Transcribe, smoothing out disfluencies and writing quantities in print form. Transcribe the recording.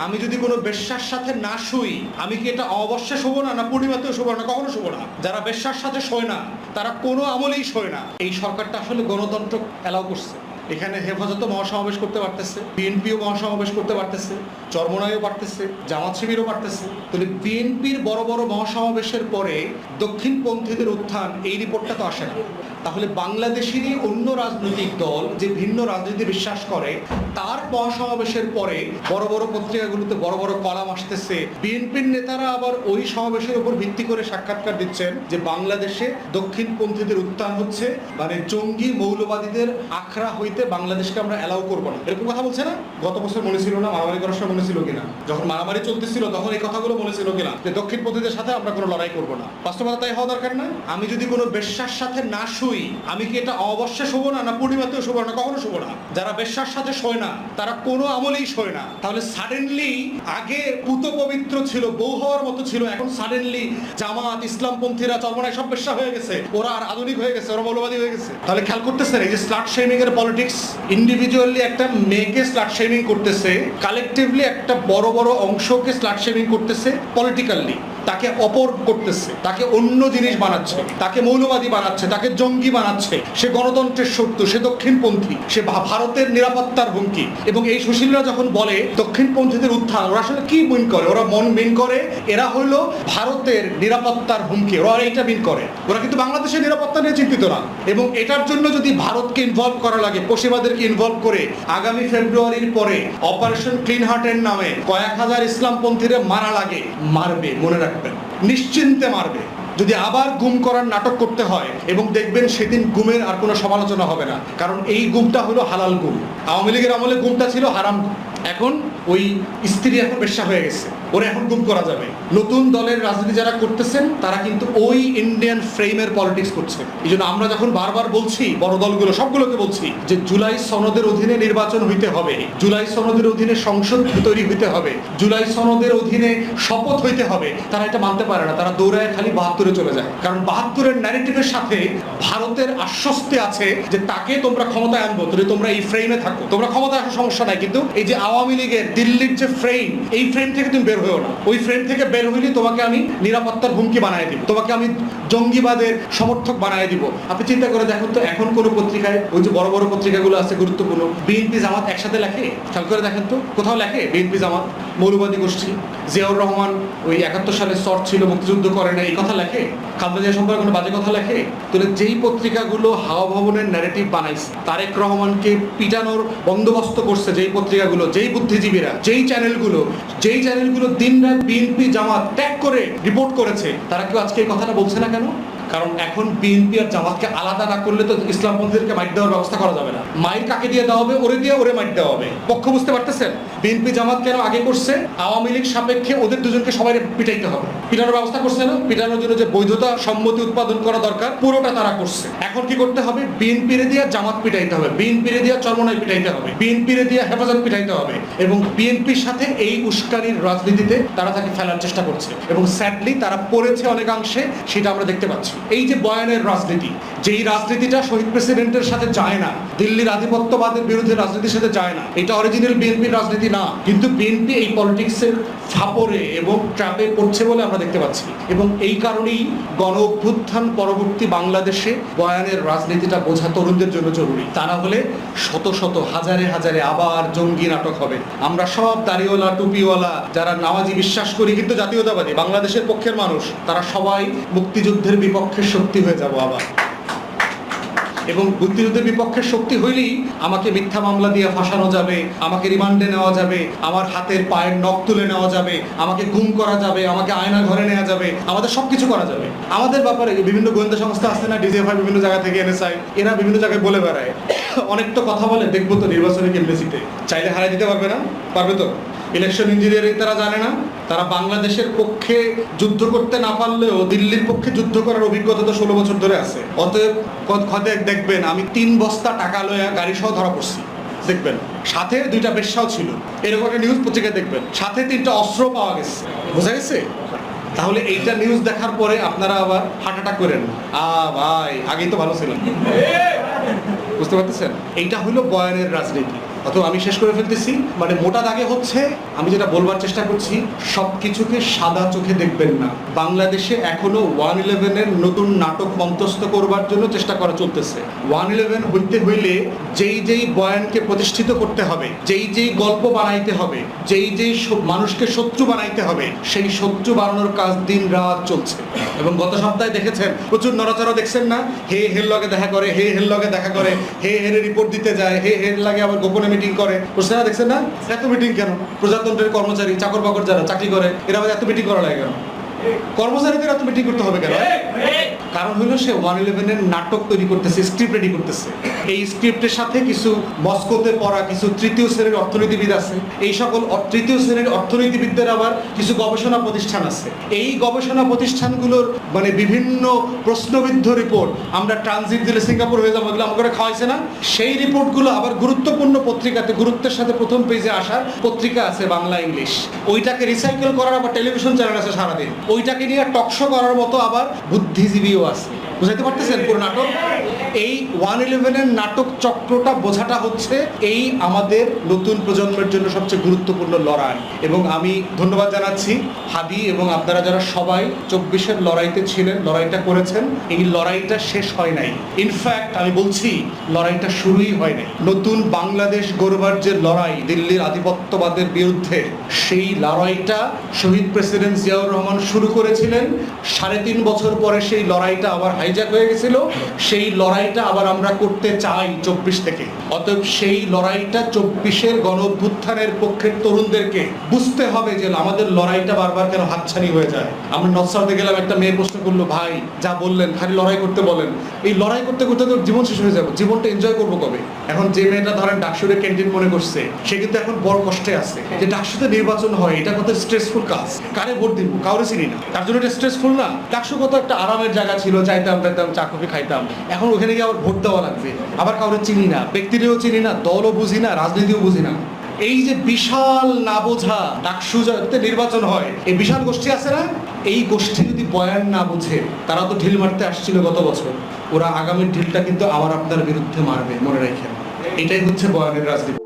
আমি যদি কোনো বেশ্যার সাথে না শুই, আমি কি এটা অমাবস্যা শোবো না, না পূর্ণিমাতেও শোবো না, কখনো শোবো না। যারা বেশ্যার সাথে শোয় না তারা কোনো আমলেই শোয় না। এই সরকারটা আসলে গণতন্ত্র অ্যালাউ করছে। এখানে হেফাজতও মহাসমাবেশ করতে পারতেছে, বিএনপিও মহাসমাবেশ করতে পারতেছে, চরমনাইও পারতেছে, জামাত শিবিরও পারতেছে। তাহলে বিএনপির বড় বড় মহাসমাবেশের পরে দক্ষিণপন্থীদের উত্থান, এই রিপোর্টটা তো আসে না। তাহলে বাংলাদেশেরই অন্য রাজনৈতিক দল যে ভিন্ন রাজনীতি বিশ্বাস করে, তার মহাসমাবেশের পরে বড় বড় পত্রিকাগুলোতে বড় বড় কলাম আসতেছে। বিএনপির নেতারা আবার ওই সমাবেশের উপর ভিত্তি করে সাক্ষাৎকার দিচ্ছেন যে বাংলাদেশে দক্ষিণপন্থীদের উত্থান হচ্ছে, মানে জঙ্গি মৌলবাদীদের আখড়া হইতে বাংলাদেশকে আমরা অ্যালাউ করবো না, এরকম কথা বলছে না? গত বছর মনে ছিল না? মারামারি করার সময় মনে ছিল কিনা? যখন মারামারি চলতেছিল তখন এই কথাগুলো মনে ছিল কিনা যে দক্ষিণপন্থীদের সাথে আমরা কোনো লড়াই করবো না? বাস্তবতা তাই হওয়া দরকার না? আমি যদি কোনো বেশ্যার সাথে না শুই, আমি কি এটা অমাবস্যা শোবো না, না পূর্ণিমাতেও শোবো না, কখনো শোবো না। যারা বেশ্যার সাথে শোয় না তারা কোনো আমলেই শোয় না। তাহলে সাডেনলি আগে পুত পবিত্র ছিল, বউ হওয়ার মতো ছিল, এখন সাডেনলি জামাত, ইসলামপন্থীরা, চরমনাই সব বেশ্যা হয়ে গেছে, ওরা আর আধুনিক হয়ে গেছে, ওরা মৌলবাদী হয়ে গেছে। তাহলে খেয়াল করতেছেন এই যে স্লাট শেমিং এর পলিটিক্স, ইন্ডিভিজুয়ালি একটা মেয়েকে স্লাট শেমিং করতেছে, কালেকটিভলি একটা বড় বড় অংশকে স্লাট শেমিং করতেছে, পলিটিক্যালি তাকে অপর করতেছে, তাকে অন্য জিনিস বানাচ্ছে, তাকে মৌলবাদী বানাচ্ছে, তাকে জঙ্গি বানাচ্ছে। সে গণতন্ত্রের শত্রু, সে দক্ষিণপন্থী, সে ভারতের নিরাপত্তার হুমকি। এবং এই সুশীলরা যখন বলে দক্ষিণপন্থীদের উত্থান, ওরা আসলে কি মিন করে? ওরা মিন করে এরা হইলো ভারতের নিরাপত্তার হুমকি, ওরা এইটা মিন করে। ওরা কিন্তু বাংলাদেশের নিরাপত্তা নিয়ে চিন্তিত না। এবং এটার জন্য যদি ভারতকে ইনভলভ করা লাগে, পশ্চিমাদেরকে ইনভলভ করে আগামী ফেব্রুয়ারির পরে অপারেশন ক্লিন হার্টের নামে কয়েক হাজার ইসলামপন্থীরা মারা লাগে, মারবে, মনে রাখবেন, নিশ্চিন্তে মারবে। যদি আবার গুম করার নাটক করতে হয়, এবং দেখবেন সেদিন গুমের আর কোনো সমালোচনা হবে না, কারণ এই গুমটা হলো হালাল গুম। আওয়ামী লীগের আমলে গুমটা ছিল হারাম গুম। এখন ওই স্ত্রী এখন বেশ্যা হয়ে গেছে, ওরা এখন গুম করা যাবে। নতুন দলের রাজনীতি যারা করতেছেন তারা কিন্তু ওই ইন্ডিয়ান ফ্রেমের পলিটিক্স করছে। এই জন্য আমরা যখন বারবার বলছি, বড় দলগুলো সবগুলোকে বলছি যে জুলাই সনদের অধীনে নির্বাচন হইতে হবে, জুলাই সনদের অধীনে সংসদ তৈরি হইতে হবে, জুলাই সনদের অধীনে শপথ হইতে হবে, তারা এটা মানতে পারে না। তারা দৌড়ায় খালি ৭২-এ চলে যায়, কারণ ৭২-এর ন্যারেটিভের সাথে ভারতের আশ্বস্তি আছে যে তাকে তোমরা ক্ষমতায় আনবো, তোমরা এই ফ্রেমে থাকো, তোমরা ক্ষমতায় আসার সমস্যা নাই। কিন্তু এই যে আওয়ামী লীগের দিল্লির যে ফ্রেম, এই ফ্রেম থেকে তুমি বের হয়েও না। ওই ফ্রেম থেকে বের হইলে তোমাকে আমি নিরাপত্তার হুমকি বানায় দিব, তোমাকে আমি জঙ্গিবাদের সমর্থক বানায় দিব। আপনি চিন্তা করে দেখুন তো, এখন কোন পত্রিকায়, ওই যে বড় বড় পত্রিকাগুলো আছে গুরুত্বপূর্ণ, বিএনপি জামাত একসাথে লেখে? খেয়াল করে দেখেন তো, কোথাও লেখে বিএনপি জামাত মৌলবাদী গোষ্ঠী? জিয়াউর রহমান ওই ৭১ সালে সর ছিল, মুক্তিযুদ্ধ করে না, এই কথা লেখে? খালেদা জিয়া সম্পর্কে কোনো বাজে কথা লেখে? তাহলে যেই পত্রিকাগুলো হাওয়া ভবনের ন্যারেটিভ বানাইছে, তারেক রহমানকে পিটানোর বন্দোবস্ত করছে যেই পত্রিকাগুলো, যেই বুদ্ধিজীবীরা, যেই চ্যানেলগুলো দিনরাত বিএনপি জামাত ত্যাগ করে রিপোর্ট করেছে, তারা কেউ আজকে এই কথাটা বলছে না কেন? কারণ এখন বিএনপি আর জামাতকে আলাদা না করলে তো ইসলামপন্থীদেরকে মাইট দেওয়ার ব্যবস্থা করা যাবে না। মাইর কাকে দিয়ে দেওয়া হবে? ওরে মাইট দেওয়া হবে। পক্ষ বুঝতে পারতেছেন? বিএনপি জামাত কেন আগে করছে? আওয়ামী লীগ সাপেক্ষে ওদের দুজনকে সবাই পিটাইতে হবে, পিটানোর ব্যবস্থা করছে না? পিটানোর জন্য যে বৈধতা, সম্মতি উৎপাদন করা দরকার, পুরোটা তারা করছে। এখন কি করতে হবে? বিএনপিরে দিয়ে জামাত পিটাইতে হবে, বিএনপিরে দিয়ে চরমনাই পিটাইতে হবে, বিএনপিরে দিয়ে হেফাজত পিটাইতে হবে। এবং বিএনপির সাথে এই উস্কানির রাজনীতিতে তারা তাকে ফেলার চেষ্টা করছে, এবং স্যাডলি তারা পড়েছে অনেকাংশে, সেটা আমরা দেখতে পাচ্ছি। এই যে বয়ানের রাজনীতি, যেই রাজনীতিটা শহীদ প্রেসিডেন্টের সাথে যায় না, দিল্লির আধিপত্যবাদের বিরুদ্ধে রাজনীতির সাথে যায় না, এটা অরিজিনাল বিএনপির রাজনীতি না। কিন্তু বিএনপি এই পলিটিক্সের ফাপরে এবং ট্র্যাপে পড়ছে বলে আমরা দেখতে পাচ্ছি। এবং এই কারণেই গণ অভ্যুত্থান পরবর্তী বাংলাদেশে বয়ানের রাজনীতিটা বোঝা তরুণদের জন্য জরুরি। তা না হলে শত শত হাজারে হাজারে আবার জঙ্গি নাটক হবে। আমরা সব দাড়িওয়ালা, টুপিওয়ালা, যারা নামাজি বিশ্বাস করি কিন্তু জাতীয়তাবাদী, বাংলাদেশের পক্ষের মানুষ, তারা সবাই মুক্তিযুদ্ধের বিপক্ষে শক্তি হয়ে যাব আবার। এবং মুক্তিযুদ্ধের বিপক্ষের শক্তি হইলেই আমাকে মিথ্যা মামলা দিয়ে ফাঁসানো যাবে, আমাকে রিমান্ডে নেওয়া যাবে, আমার হাতের পায়ের নখ তুলে নেওয়া যাবে, আমাকে গুম করা যাবে, আমাকে আয়না ঘরে নেওয়া যাবে, আমাদের সবকিছু করা যাবে। আমাদের ব্যাপারে বিভিন্ন গোয়েন্দা সংস্থা আছে না, ডিজিএফআই বিভিন্ন জায়গা থেকে, এনএসআই, এরা বিভিন্ন জায়গায় বলে বেড়ায়, অনেক তো কথা বলে, দেখবো তো নির্বাচনে কেমনে জিতে, চাইলে হারাই দিতে পারবে না? পারবে তো। ইলেকশন ইঞ্জিনিয়ারিং তারা জানে না? তারা বাংলাদেশের পক্ষে যুদ্ধ করতে না পারলেও দিল্লির পক্ষে যুদ্ধ করার অভিজ্ঞতা তো 16 বছর ধরে আছে। অতএব দেখবেন আমি 3 বস্তা টাকা লয়া গাড়ি সহ ধরা পড়ছি, দেখবেন সাথে 2টা বেশ্যাও ছিল, এরকম একটা নিউজ পত্রিকায় দেখবেন, সাথে 3টা অস্ত্র পাওয়া গেছে। বোঝা গেছে? তাহলে এইটা নিউজ দেখার পরে আপনারা আবার হার্ট অ্যাটাক করেন, ভাই আগেই তো ভালো ছিলাম। বুঝতে পারতেছেন? এইটা হলো বয়ানের রাজনীতি। অথবা আমি শেষ করে ফেলতেছি, মানে মোটা দাগে হচ্ছে আমি যেটা বলবার চেষ্টা করছি, সবকিছুকে সাদা চোখে দেখবেন না। বাংলাদেশে এখনো 111-এর নতুন নাটক মঞ্চস্থ করবার জন্য চেষ্টা করা চলতেছে। 111 হইতে হইলে যেই যেই বয়ানকে প্রতিষ্ঠিত করতে হবে, যেই যেই গল্প বানাইতে হবে, যেই যেই মানুষকে শত্রু বানাইতে হবে, সেই শত্রু বানানোর কাজ দিন রাত চলছে। এবং গত সপ্তাহে দেখেছেন প্রচুর নড়াচড়া, দেখছেন না? হে হের লগে দেখা করে, হে হের লগে দেখা করে, হে হের রিপোর্ট দিতে যায়, হে হের লাগে আবার গোপনে মিটিং করে। বুঝছেন না? দেখছেন না? এত মিটিং কেন? প্রজাতন্ত্রের কর্মচারী, চাকর বাকর যারা চাকরি করে, এরা আবার এত মিটিং করা লাগে কেন? কর্মচারীদের এত মিটিং করতে হবে কেন? কারণ হলো সে 111-এর নাটক তৈরি করতেছে, স্ক্রিপ্ট রেডি করতেছে। এই স্ক্রিপ্টের সাথে কিছু মস্কোতে পড়া কিছু তৃতীয় শ্রেণীর অর্থনীতিবিদ আছে, এই সকল তৃতীয় শ্রেণীর অর্থনীতিবিদদের আবার কিছু গবেষণা প্রতিষ্ঠান আছে। এই গবেষণা প্রতিষ্ঠানগুলোর মানে বিভিন্ন প্রশ্নবিদ্ধ রিপোর্ট আমরা ট্রানজিট দিলে সিঙ্গাপুর হয়ে যাবো, এগুলো আমাকে খাওয়াইছে না? সেই রিপোর্টগুলো আবার গুরুত্বপূর্ণ পত্রিকাতে গুরুত্বের সাথে প্রথম পেজে আসার পত্রিকা আছে বাংলা ইংলিশ, ওইটাকে রিসাইকেল করার আবার টেলিভিশন চ্যানেল আছে সারাদিন, ওইটাকে নিয়ে টকশো করার মতো আবার বুদ্ধিজীবীও আছে। বুঝাইতে পারতেছেন পুরো নাটক? এই 111-এর নাটক চক্রটা বোঝাটা হচ্ছে এই আমাদের নতুন প্রজন্মের জন্য সবচেয়ে গুরুত্বপূর্ণ লড়াই। এবং আমি ধন্যবাদ জানাচ্ছি হাদি এবং আপনারা যারা সবাই 24-এর লড়াইতে ছিলেন, লড়াইটা করেছেন। এই লড়াইটা শেষ হয় নাই, ইনফ্যাক্ট আমি বলছি লড়াইটা শুরুই হয় নাই। নতুন বাংলাদেশ গড়বার যে লড়াই দিল্লির আধিপত্যবাদের বিরুদ্ধে, সেই লড়াইটা শহীদ প্রেসিডেন্ট জিয়াউর রহমান শুরু করেছিলেন। 3.5 বছর পরে সেই লড়াইটা আবার হাইজ্যাক হয়ে গেছিল। সেই লড়াইটা আবার আমরা করতে চাই 24 থেকে। অতএব সেই লড়াইটা 24-এর গণ অভ্যুত্থানের পক্ষের তরুণদেরকে বুঝতে হবে যে আমাদের লড়াইটা বারবার কেন হাতছানি হয়ে যায়। আমরা নকশাতে গেলাম, একটা মেয়ে প্রশ্ন করলো, ভাই যা বললেন খালি লড়াই করতে বলেন, এই লড়াই করতে করতে তো জীবন শেষ হয়ে যাবে, জীবনটা এনজয় করবো কবে? এখন যে মেয়েটা ধরেন ডাকসুরে ক্যান্টিন মনে করছে, সে কিন্তু এখন বড় কষ্টে আছে যে ডাকসুতে নির্বাচন হয়, এটা কত স্ট্রেসফুল কাজ, কারে ভোট দিব, কাউরে চিনি না, তার জন্য এটা স্ট্রেসফুল না? ডাকসু কত একটা আরামের জায়গা ছিল, চাইতাম চা কফি খাইতাম, এখন ওখানে গিয়ে আবার ভোট দেওয়া লাগবে, আবার কাউরে চিনি না, ব্যক্তিরেও চিনি না, দলও বুঝি না, রাজনীতিও বুঝি না। এই যে বিশাল না বোঝা ডাকসু যাতে নির্বাচন হয়, এই বিশাল গোষ্ঠী আছে না, এই গোষ্ঠী যদি বয়ান না বুঝে, তারা তো ঢিল মারতে আসছিল গত বছর, ওরা আগামীর ঢিলটা কিন্তু আবার আপনার বিরুদ্ধে মারবে, মনে রাখেন। এটাই হচ্ছে বয়ানের রাজনীতি।